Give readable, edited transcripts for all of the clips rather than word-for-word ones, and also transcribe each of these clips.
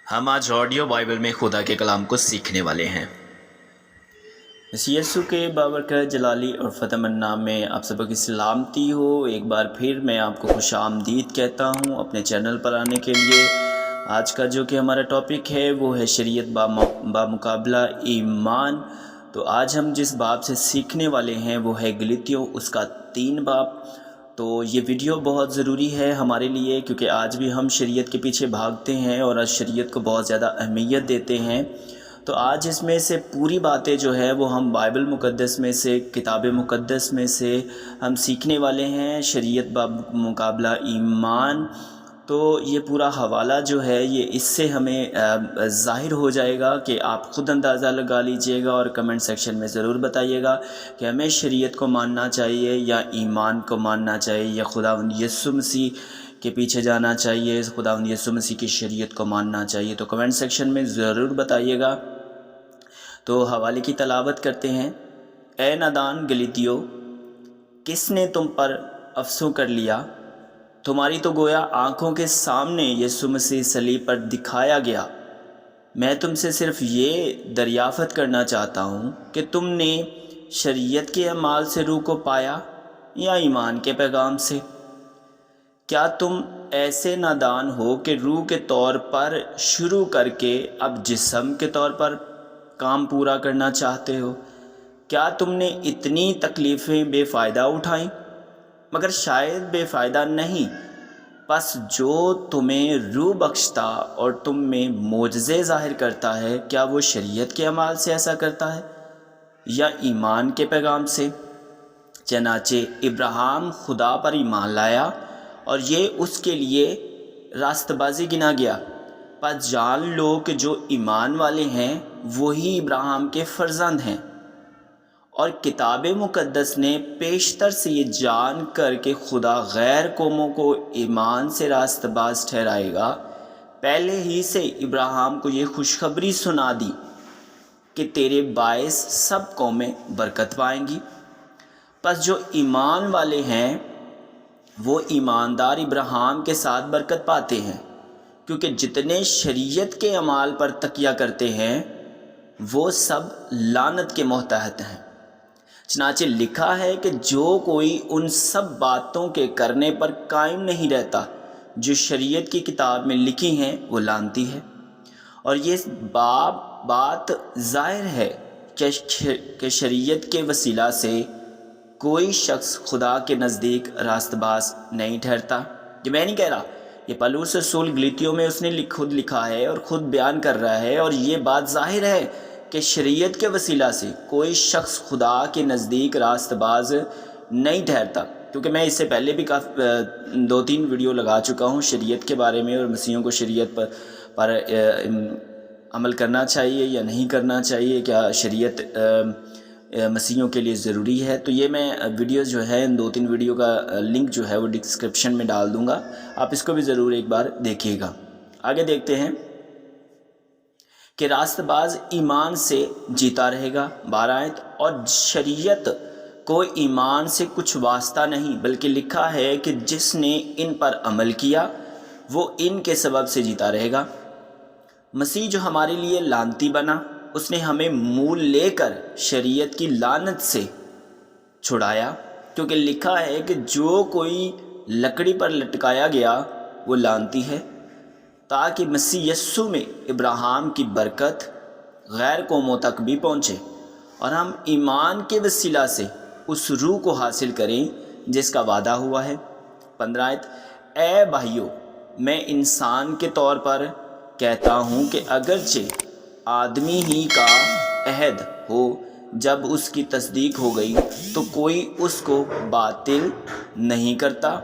ہم آج audio Bible میں خدا کے کلام کو سیکھنے والے ہیں۔ مسیح یسوع کے بابرکت جلالی اور فتح مند نام میں آپ سب کی سلامتی ہو۔ ایک بار پھر میں آپ کو خوش آمدید کہتا ہوں اپنے چینل پر آنے کے لیے۔ آج کا جو کہ ہمارا ٹاپک ہے وہ ہے شریعت بامقابلہ ایمان۔ تو آج ہم جس باب سے سیکھنے والے ہیں وہ ہے گلاطیوں اس کا 3 باب۔ تو یہ ویڈیو بہت ضروری ہے ہمارے لیے، کیونکہ آج بھی ہم شریعت کے پیچھے بھاگتے ہیں اور آج شریعت کو بہت زیادہ اہمیت دیتے ہیں۔ تو آج اس میں سے پوری باتیں جو ہے وہ ہم بائبل مقدس میں سے، کتاب مقدس میں سے ہم سیکھنے والے ہیں۔ شریعت بامقابلہ ایمان، تو یہ پورا حوالہ جو ہے یہ اس سے ہمیں ظاہر ہو جائے گا کہ آپ خود اندازہ لگا لیجئے گا اور کمنٹ سیکشن میں ضرور بتائیے گا کہ ہمیں شریعت کو ماننا چاہیے یا ایمان کو ماننا چاہیے، یا خداوند یسوع مسیح کے پیچھے جانا چاہیے، خداوند یسوع مسیح کی شریعت کو ماننا چاہیے۔ تو کمنٹ سیکشن میں ضرور بتائیے گا۔ تو حوالے کی تلاوت کرتے ہیں۔ اے نادان گلاطیوں، کس نے تم پر افسوں کر لیا؟ تمہاری تو گویا آنکھوں کے سامنے یسوع مسیح صلیب پر دکھایا گیا۔ میں تم سے صرف یہ دریافت کرنا چاہتا ہوں کہ تم نے شریعت کے اعمال سے روح کو پایا یا ایمان کے پیغام سے؟ کیا تم ایسے نادان ہو کہ روح کے طور پر شروع کر کے اب جسم کے طور پر کام پورا کرنا چاہتے ہو؟ کیا تم نے اتنی تکلیفیں بے فائدہ اٹھائیں؟ مگر شاید بے فائدہ نہیں۔ پس جو تمہیں روح بخشتا اور تم میں معجزے ظاہر کرتا ہے، کیا وہ شریعت کے اعمال سے ایسا کرتا ہے یا ایمان کے پیغام سے؟ چنانچہ ابراہیم خدا پر ایمان لایا اور یہ اس کے لیے راست بازی گنا گیا۔ پس جان لو کہ جو ایمان والے ہیں وہی ابراہیم کے فرزند ہیں۔ اور کتاب مقدس نے پیشتر سے یہ جان کر کہ خدا غیر قوموں کو ایمان سے راست باز ٹھہرائے گا، پہلے ہی سے ابراہیم کو یہ خوشخبری سنا دی کہ تیرے باعث سب قومیں برکت پائیں گی۔ پس جو ایمان والے ہیں وہ ایماندار ابراہیم کے ساتھ برکت پاتے ہیں، کیونکہ جتنے شریعت کے اعمال پر تکیہ کرتے ہیں وہ سب لعنت کے مستحق ہیں۔ چنانچہ لکھا ہے کہ جو کوئی ان سب باتوں کے کرنے پر قائم نہیں رہتا جو شریعت کی کتاب میں لکھی ہیں وہ لعنتی ہے۔ اور یہ بات ظاہر ہے کہ شریعت کے وسیلہ سے کوئی شخص خدا کے نزدیک راست باز نہیں ٹھہرتا۔ یہ میں نہیں کہہ رہا، یہ پولس رسول گلاطیوں میں اس نے خود لکھا ہے اور خود بیان کر رہا ہے، اور یہ بات ظاہر ہے کہ شریعت کے وسیلہ سے کوئی شخص خدا کے نزدیک راست باز نہیں ٹھہرتا۔ کیونکہ میں اس سے پہلے بھی 2-3 ویڈیو لگا چکا ہوں شریعت کے بارے میں، اور مسیحیوں کو شریعت پر عمل کرنا چاہیے یا نہیں کرنا چاہیے، کیا شریعت مسیحیوں کے لیے ضروری ہے۔ تو یہ میں ویڈیوز جو ہے ان 2-3 ویڈیو کا لنک جو ہے وہ ڈسکرپشن میں ڈال دوں گا، آپ اس کو بھی ضرور ایک بار دیکھیے گا۔ آگے دیکھتے ہیں کہ راست باز ایمان سے جیتا رہے گا، 12 آیت۔ اور شریعت کو ایمان سے کچھ واسطہ نہیں، بلکہ لکھا ہے کہ جس نے ان پر عمل کیا وہ ان کے سبب سے جیتا رہے گا۔ مسیح جو ہمارے لیے لعنتی بنا، اس نے ہمیں مول لے کر شریعت کی لعنت سے چھڑایا، کیونکہ لکھا ہے کہ جو کوئی لکڑی پر لٹکایا گیا وہ لعنتی ہے، تاکہ مسیح یسوع میں ابراہیم کی برکت غیر قوموں تک بھی پہنچے اور ہم ایمان کے وسیلہ سے اس روح کو حاصل کریں جس کا وعدہ ہوا ہے۔ 15 آیت۔ اے بھائیو، میں انسان کے طور پر کہتا ہوں کہ اگرچہ آدمی ہی کا عہد ہو، جب اس کی تصدیق ہو گئی تو کوئی اس کو باطل نہیں کرتا،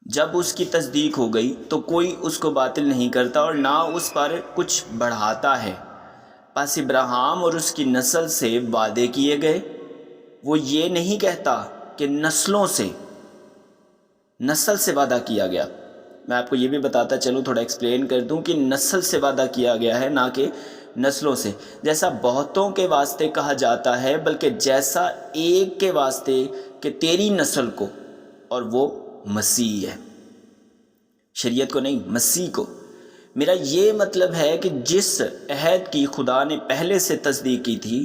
جب اس کی تصدیق ہو گئی تو کوئی اس کو باطل نہیں کرتا اور نہ اس پر کچھ بڑھاتا ہے۔ پس ابراہیم اور اس کی نسل سے وعدے کیے گئے، وہ یہ نہیں کہتا کہ نسلوں سے، نسل سے وعدہ کیا گیا۔ میں آپ کو یہ بھی بتاتا چلوں، تھوڑا ایکسپلین کر دوں کہ نسل سے وعدہ کیا گیا ہے، نہ کہ نسلوں سے، جیسا بہتوں کے واسطے کہا جاتا ہے، بلکہ جیسا ایک کے واسطے کہ تیری نسل کو، اور وہ مسیح ہے، شریعت کو نہیں، مسیح کو۔ میرا یہ مطلب ہے کہ جس عہد کی خدا نے پہلے سے تصدیق کی تھی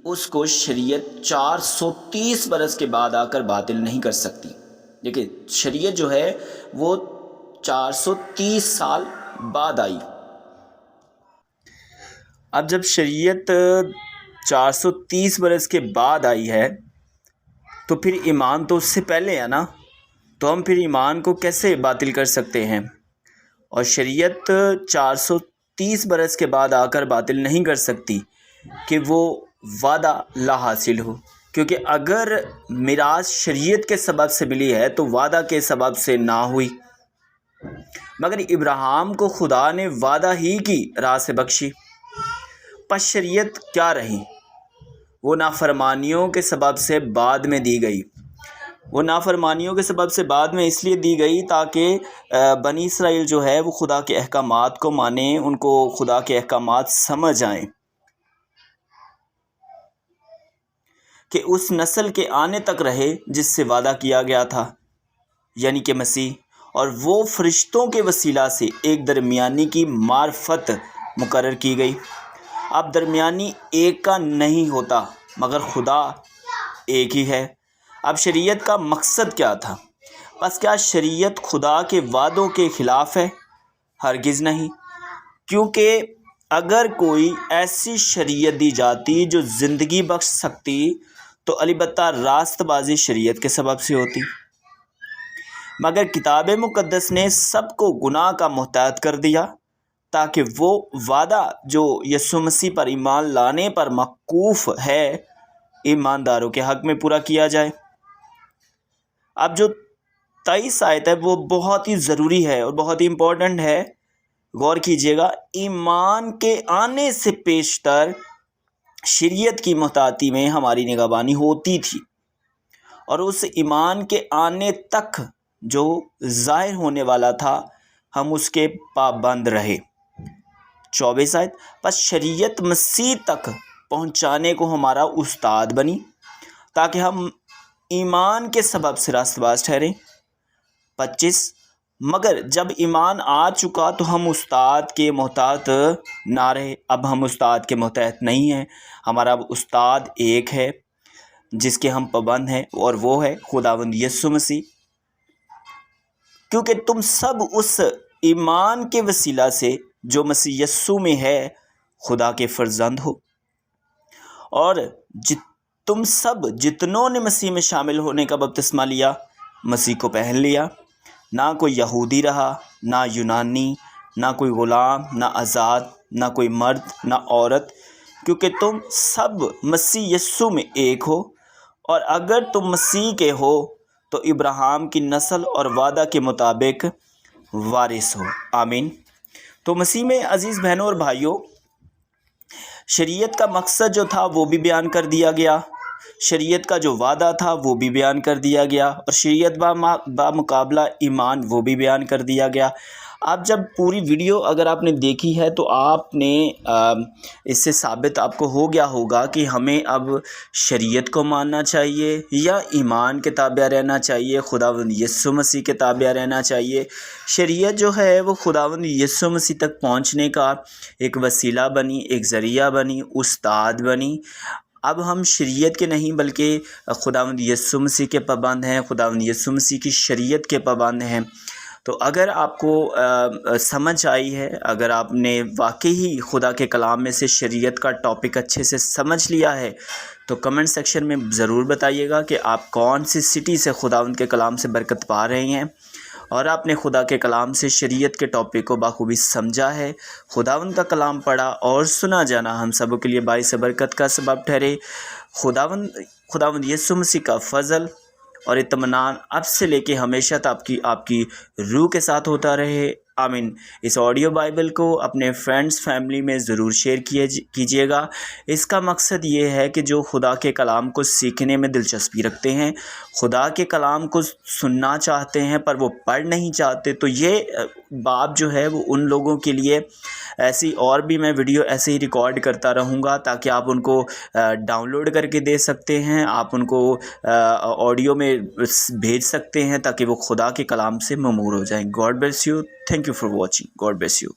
اس کو شریعت 430 برس کے بعد آ کر باطل نہیں کر سکتی۔ دیکھیں شریعت جو ہے وہ 430 سال بعد آئی۔ اب جب شریعت 430 برس کے بعد آئی ہے تو پھر ایمان تو اس سے پہلے ہے نا، تو ہم پھر ایمان کو کیسے باطل کر سکتے ہیں؟ اور شریعت 430 برس کے بعد آ کر باطل نہیں کر سکتی کہ وہ وعدہ لا حاصل ہو، کیونکہ اگر میراث شریعت کے سبب سے ملی ہے تو وعدہ کے سبب سے نہ ہوئی، مگر ابراہیم کو خدا نے وعدہ ہی کی راہ سے بخشی۔ پس شریعت کیا رہی؟ وہ نافرمانیوں کے سبب سے بعد میں دی گئی۔ وہ نافرمانیوں کے سبب سے بعد میں اس لیے دی گئی تاکہ بنی اسرائیل جو ہے وہ خدا کے احکامات کو مانیں، ان کو خدا کے احکامات سمجھ آئیں، کہ اس نسل کے آنے تک رہے جس سے وعدہ کیا گیا تھا، یعنی کہ مسیح، اور وہ فرشتوں کے وسیلہ سے ایک درمیانی کی معرفت مقرر کی گئی۔ اب درمیانی ایک کا نہیں ہوتا مگر خدا ایک ہی ہے۔ اب شریعت کا مقصد کیا تھا؟ بس کیا شریعت خدا کے وعدوں کے خلاف ہے؟ ہرگز نہیں، کیونکہ اگر کوئی ایسی شریعت دی جاتی جو زندگی بخش سکتی تو البتہ راست بازی شریعت کے سبب سے ہوتی، مگر کتاب مقدس نے سب کو گناہ کا محتاط کر دیا تاکہ وہ وعدہ جو یسوع مسیح پر ایمان لانے پر موقوف ہے ایمانداروں کے حق میں پورا کیا جائے۔ اب جو 23 آیت ہے وہ بہت ہی ضروری ہے اور بہت ہی امپورٹنٹ ہے، غور کیجئے گا۔ ایمان کے آنے سے پیشتر شریعت کی محتاطی میں ہماری نگہبانی ہوتی تھی، اور اس ایمان کے آنے تک جو ظاہر ہونے والا تھا ہم اس کے پابند رہے۔ 24 آیت، پس شریعت مسیح تک پہنچانے کو ہمارا استاد بنی تاکہ ہم ایمان کے سبب سے راست باز ٹھہریں۔ 25، مگر جب ایمان آ چکا تو ہم استاد کے محتاط نہ رہے۔ اب ہم استاد کے محتاط نہیں ہیں، ہمارا اب استاد ایک ہے جس کے ہم پابند ہیں، اور وہ ہے خداوند یسوع مسیح، کیونکہ تم سب اس ایمان کے وسیلہ سے جو مسیح یسوع میں ہے خدا کے فرزند ہو، اور تم سب جتنوں نے مسیح میں شامل ہونے کا بپتسمہ لیا مسیح کو پہن لیا۔ نہ کوئی یہودی رہا، نہ یونانی، نہ کوئی غلام، نہ آزاد، نہ کوئی مرد، نہ عورت، کیونکہ تم سب مسیح یسوع میں ایک ہو، اور اگر تم مسیح کے ہو تو ابراہیم کی نسل اور وعدہ کے مطابق وارث ہو۔ آمین۔ تو مسیح میں عزیز بہنوں اور بھائیوں، شریعت کا مقصد جو تھا وہ بھی بیان کر دیا گیا، شریعت کا جو وعدہ تھا وہ بھی بیان کر دیا گیا، اور شریعت بمقابلہ ایمان وہ بھی بیان کر دیا گیا۔ اب جب پوری ویڈیو اگر آپ نے دیکھی ہے تو آپ نے اس سے ثابت آپ کو ہو گیا ہوگا کہ ہمیں اب شریعت کو ماننا چاہیے یا ایمان کے تابع رہنا چاہیے، خداوند یسوع مسیح کے تابع رہنا چاہیے۔ شریعت جو ہے وہ خداوند یسوع مسیح تک پہنچنے کا ایک وسیلہ بنی، ایک ذریعہ بنی، استاد بنی۔ اب ہم شریعت کے نہیں بلکہ خداوند یسوع مسیح کے پابند ہیں، خداوند یسوع مسیح کی شریعت کے پابند ہیں۔ تو اگر آپ کو سمجھ آئی ہے، اگر آپ نے واقعی خدا کے کلام میں سے شریعت کا ٹاپک اچھے سے سمجھ لیا ہے تو کمنٹ سیکشن میں ضرور بتائیے گا کہ آپ کون سی سٹی سے خداوند کے کلام سے برکت پا رہے ہیں، اور آپ نے خدا کے کلام سے شریعت کے ٹاپک کو بخوبی سمجھا ہے۔ خداوند کا کلام پڑھا اور سنا جانا ہم سب کے لیے باعث برکت کا سبب ٹھہرے۔ خداوند یسوع مسیح کا فضل اور اطمینان اب سے لے کے ہمیشہ تک آپ کی روح کے ساتھ ہوتا رہے۔ آمین۔ اس آڈیو بائبل کو اپنے فرینڈز فیملی میں ضرور شیئر کیجیے گا۔ اس کا مقصد یہ ہے کہ جو خدا کے کلام کو سیکھنے میں دلچسپی رکھتے ہیں، خدا کے کلام کو سننا چاہتے ہیں پر وہ پڑھ نہیں چاہتے، تو یہ باب جو ہے وہ ان لوگوں کے لیے ایسی اور بھی میں ویڈیو ایسے ہی ریکارڈ کرتا رہوں گا تاکہ آپ ان کو ڈاؤن لوڈ کر کے دے سکتے ہیں، آپ ان کو آڈیو میں بھیج سکتے ہیں تاکہ وہ خدا کے کلام سے ممور ہو جائیں۔ God bless you. Thank you for watching. God bless you.